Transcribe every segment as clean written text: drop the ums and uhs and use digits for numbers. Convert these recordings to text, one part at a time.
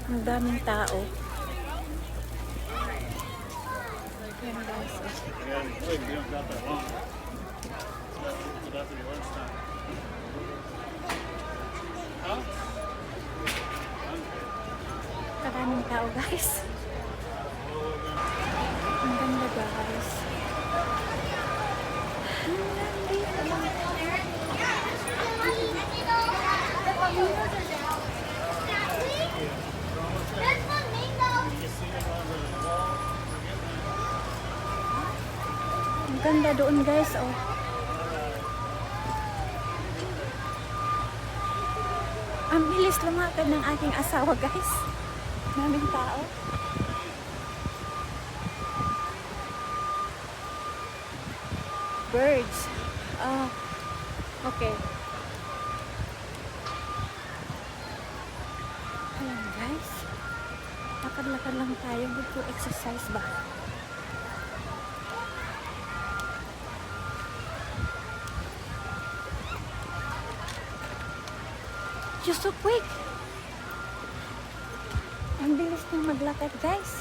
Ang daming tao. Ayan guys. Maraming tao guys. Ang ganda guys. Ang ganda doon guys, oh. Ang bilis lumakad ng aking asawa guys. Maraming tao. Birds. Oh, okay. Ayan guys. Lakad-lakad lang tayo. Good to exercise ba? You're so quick. Ang bilis nang maglakad guys.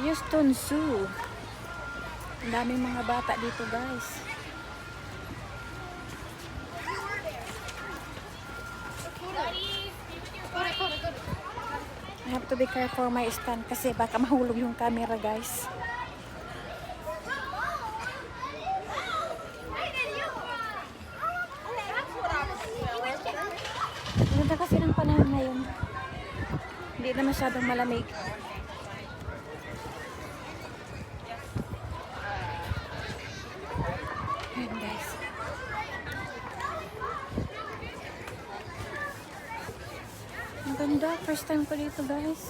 Houston Zoo. Ang daming mga bata dito guys. I have to be careful my stand kasi baka mahulog yung camera guys. Ganda kasi ng panahon ngayon. Hindi na masyadong malamig. Ayan guys. Ang ganda. First time ko dito guys.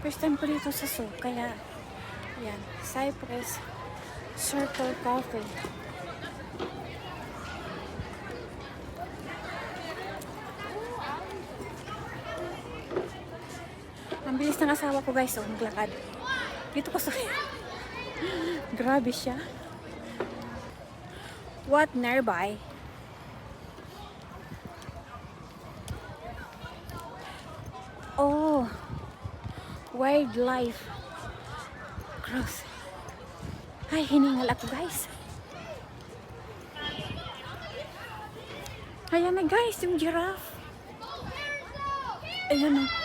First time ko dito sa zoo. Kaya, ayan. Cypress Circle Coffee. Ang bilis ng asawa ko guys. Oh, maglakad. Dito ko sa grabe siya. What nearby? Oh, wildlife cross. Ay, hiningal ako guys. Ayan na guys, yung giraffe. Ayan o.